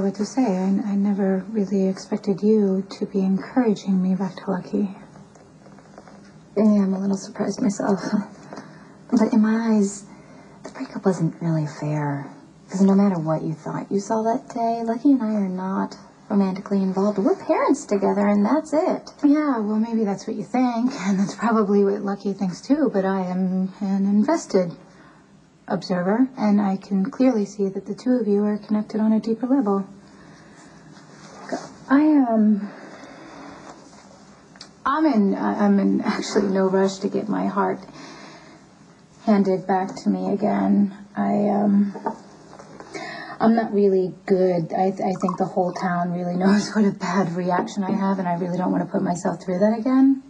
what to say. I never really expected you to be encouraging me back to Lucky. Yeah, I'm a little surprised myself. But in my eyes, the breakup wasn't really fair. Because no matter what you thought you saw that day, Lucky and I are not romantically involved. We're parents together, and that's it. Yeah, well, maybe that's what you think, and that's probably what Lucky thinks too, but I am an invested observer, and I can clearly see that the two of you are connected on a deeper level. I'm in actually no rush to get my heart handed back to me again. I'm not really good. I think the whole town really knows what a bad reaction I have, and I really don't want to put myself through that again.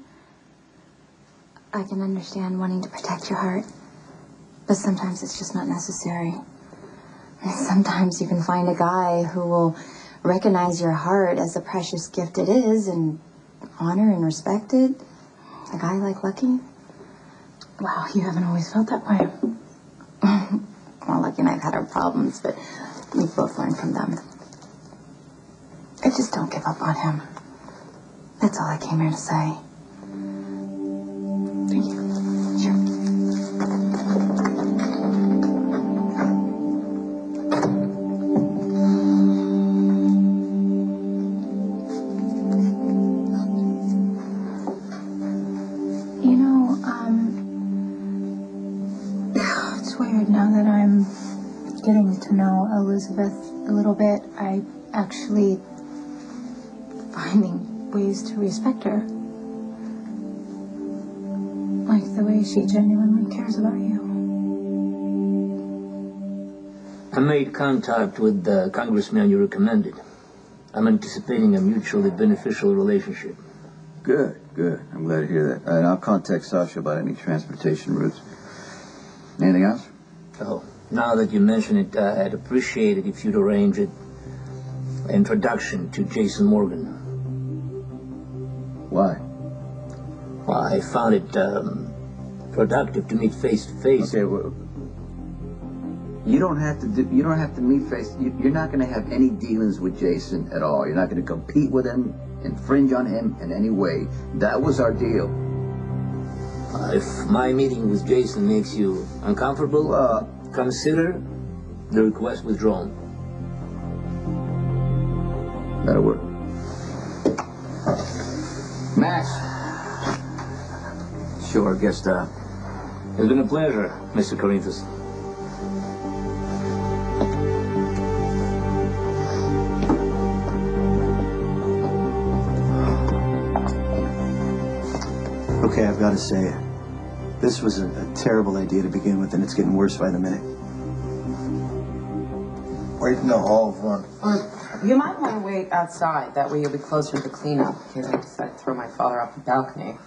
I can understand wanting to protect your heart, but sometimes it's just not necessary. And sometimes you can find a guy who will recognize your heart as the precious gift it is and honor and respect it. A guy like Lucky. Wow, you haven't always felt that way. Well, Lucky and I've had our problems, but we've both learned from them. I just don't give up on him. That's all I came here to say. Thank you. Sure. You know, it's weird now that I'm getting to know Elizabeth a little bit. I actually finding ways to respect her. Like the way she genuinely cares about you. I made contact with the congressman you recommended. I'm anticipating a mutually beneficial relationship. Good, good. I'm glad to hear that. And I'll contact Sasha about any transportation routes. Anything else? Oh, now that you mention it, I'd appreciate it if you'd arrange an introduction to Jason Morgan. Why? Well, I found it productive to meet face to face. Okay, well, you don't have to meet face. You're not going to have any dealings with Jason at all. You're not going to compete with him, infringe on him in any way. That was our deal. If my meeting with Jason makes you uncomfortable, consider the request withdrawn. That'll work. Max. Sure, guess it's been a pleasure, Mr. Corinthus. Okay, I've got to say, this was a terrible idea to begin with, and it's getting worse by the minute. Wait in the hall for You might want to wait outside. That way you'll be closer to the cleanup in case I decide to throw my father off the balcony.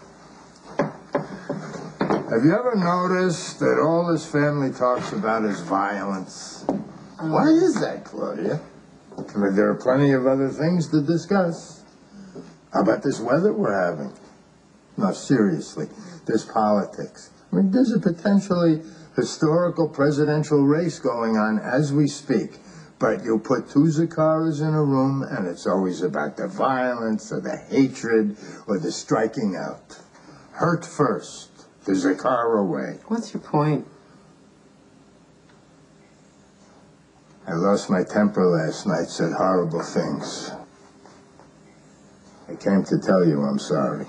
Have you ever noticed that all this family talks about is violence? Why is that, Claudia? I mean, there are plenty of other things to discuss. How about this weather we're having? No, seriously, this politics. I mean, there's a potentially historical presidential race going on as we speak. But you'll put two Zakaras in a room, and it's always about the violence or the hatred or the striking out. Hurt first, the Zakara way. What's your point? I lost my temper last night, said horrible things. I came to tell you I'm sorry.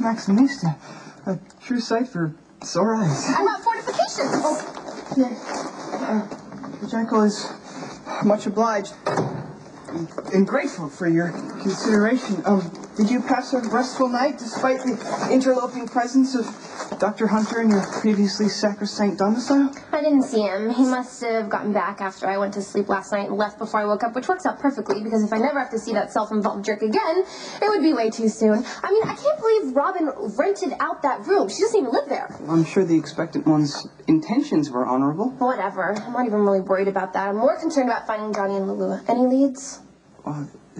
Maximista, a true sight for sore eyes. I want fortifications. Oh, yeah. Jekyll is much obliged and grateful for your consideration. Did you pass a restful night despite the interloping presence of Dr. Hunter in your previously sacrosanct domicile? I didn't see him. He must have gotten back after I went to sleep last night and left before I woke up, which works out perfectly because if I never have to see that self-involved jerk again, it would be way too soon. I mean, I can't believe Robin rented out that room. She doesn't even live there. I'm sure the expectant one's intentions were honorable. Whatever. I'm not even really worried about that. I'm more concerned about finding Johnny and Lulu. Any leads?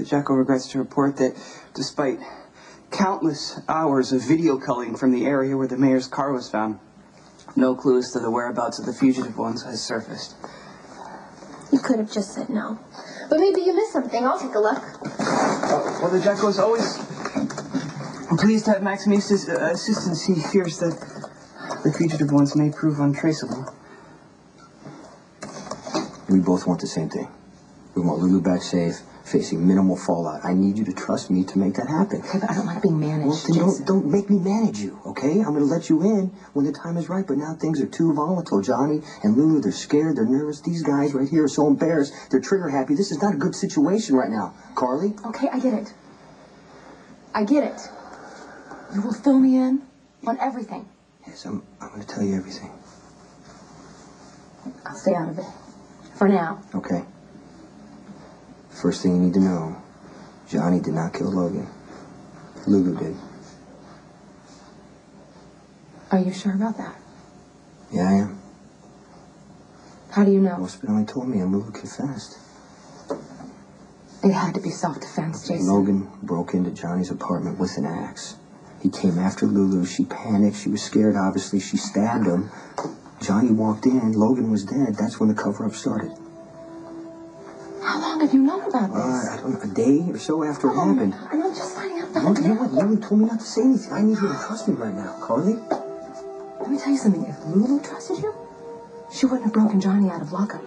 Jacko regrets to report that despite countless hours of video culling from the area where the mayor's car was found. No clues to the whereabouts of the fugitive ones has surfaced. You could have just said no. But maybe you missed something. I'll take a look. Well, the Jekyll is always pleased to have Maximi's assistance. He fears that the fugitive ones may prove untraceable. We both want the same thing. We want Lulu back safe, facing minimal fallout. I need you to trust me to make that happen. Okay, but I don't like being managed. Well, then don't make me manage you, okay? I'm going to let you in when the time is right, but now things are too volatile. Johnny and Lulu, they're scared, they're nervous. These guys right here are so embarrassed. They're trigger happy. This is not a good situation right now. Carly? Okay, I get it. I get it. You will fill me in on everything. Yes, I'm going to tell you everything. I'll stay out of it. For now. Okay. First thing you need to know, Johnny did not kill Logan. Lulu did. Are you sure about that? Yeah, I am. How do you know? Well, Spinelli told me and Lulu confessed. It had to be self-defense, Jason. Logan broke into Johnny's apartment with an axe. He came after Lulu. She panicked. She was scared, obviously. She stabbed him. Johnny walked in. Logan was dead. That's when the cover-up started. How long have you known about this? I don't know, a day or so after it happened. And I'm just finding out the You know what? Lulu told me not to say anything. I need you to trust me right now, Carly. Let me tell you something. If Lulu trusted you, she wouldn't have broken Johnny out of lockup.